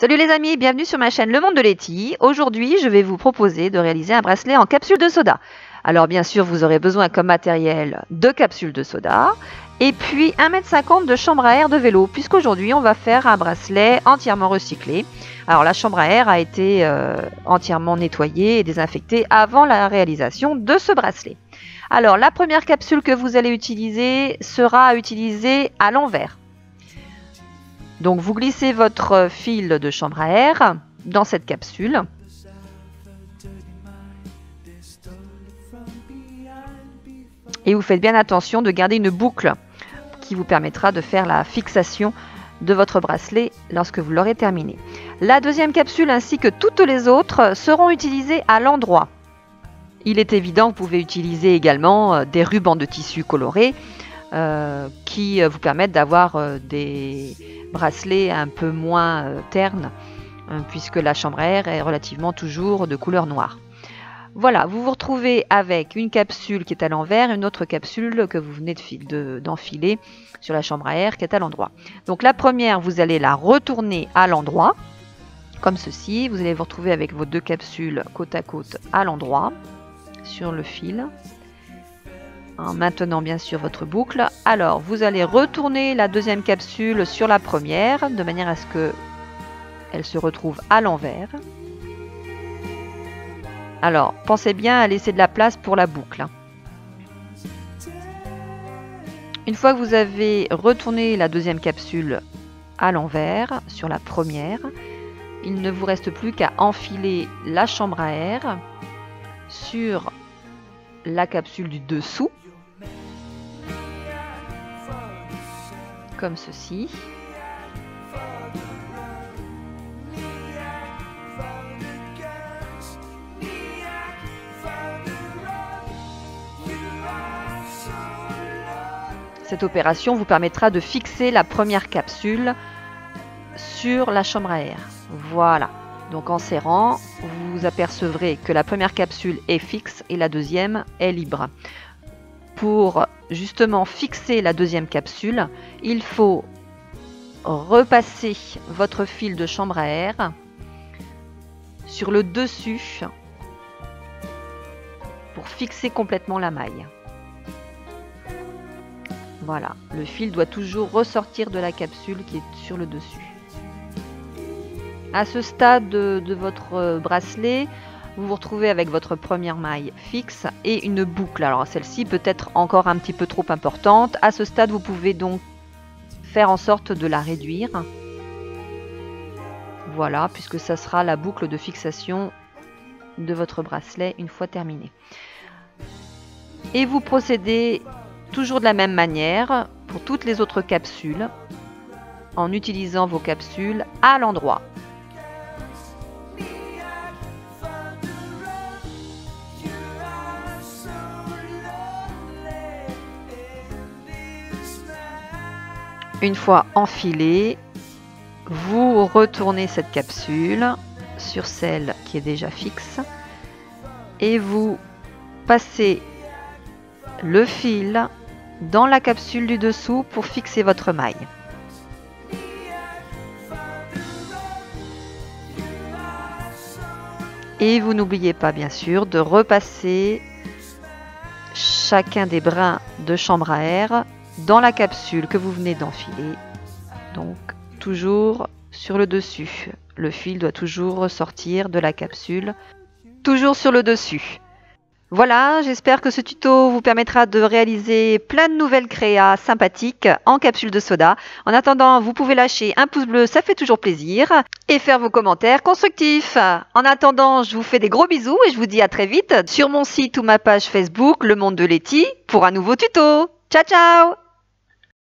Salut les amis, bienvenue sur ma chaîne Le Monde de Letty. Aujourd'hui, je vais vous proposer de réaliser un bracelet en capsule de soda. Alors bien sûr, vous aurez besoin comme matériel de capsules de soda et puis 1,50 m de chambre à air de vélo, puisqu'aujourd'hui on va faire un bracelet entièrement recyclé. Alors la chambre à air a été entièrement nettoyée et désinfectée avant la réalisation de ce bracelet. Alors la première capsule que vous allez utiliser sera utilisée à l'envers. Donc vous glissez votre fil de chambre à air dans cette capsule. Et vous faites bien attention de garder une boucle qui vous permettra de faire la fixation de votre bracelet lorsque vous l'aurez terminé. La deuxième capsule ainsi que toutes les autres seront utilisées à l'endroit. Il est évident que vous pouvez utiliser également des rubans de tissu colorés qui vous permettent d'avoir des bracelets un peu moins ternes puisque la chambre à air est relativement toujours de couleur noire. Voilà, vous vous retrouvez avec une capsule qui est à l'envers et une autre capsule que vous venez d'enfiler sur la chambre à air qui est à l'endroit. Donc la première, vous allez la retourner à l'endroit, comme ceci. Vous allez vous retrouver avec vos deux capsules côte à côte à l'endroit, sur le fil, en maintenant bien sûr votre boucle. Alors vous allez retourner la deuxième capsule sur la première, de manière à ce qu'elle se retrouve à l'envers. Alors, pensez bien à laisser de la place pour la boucle. Une fois que vous avez retourné la deuxième capsule à l'envers sur la première, il ne vous reste plus qu'à enfiler la chambre à air sur la capsule du dessous, comme ceci. Cette opération vous permettra de fixer la première capsule sur la chambre à air. Voilà. Donc en serrant, vous apercevrez que la première capsule est fixe et la deuxième est libre. Pour justement fixer la deuxième capsule, il faut repasser votre fil de chambre à air sur le dessus pour fixer complètement la maille. Voilà, le fil doit toujours ressortir de la capsule qui est sur le dessus. À ce stade de votre bracelet, vous vous retrouvez avec votre première maille fixe et une boucle. Alors celle-ci peut être encore un petit peu trop importante. À ce stade, vous pouvez donc faire en sorte de la réduire. Voilà, puisque ça sera la boucle de fixation de votre bracelet une fois terminé. Et vous procédez toujours de la même manière pour toutes les autres capsules en utilisant vos capsules à l'endroit. Une fois enfilée, vous retournez cette capsule sur celle qui est déjà fixe et vous passez le fil dans la capsule du dessous pour fixer votre maille. Et vous n'oubliez pas bien sûr de repasser chacun des brins de chambre à air dans la capsule que vous venez d'enfiler. Donc toujours sur le dessus. Le fil doit toujours ressortir de la capsule, toujours sur le dessus. Voilà, j'espère que ce tuto vous permettra de réaliser plein de nouvelles créas sympathiques en capsule de soda. En attendant, vous pouvez lâcher un pouce bleu, ça fait toujours plaisir, et faire vos commentaires constructifs. En attendant, je vous fais des gros bisous et je vous dis à très vite sur mon site ou ma page Facebook Le Monde de Letty pour un nouveau tuto. Ciao ciao!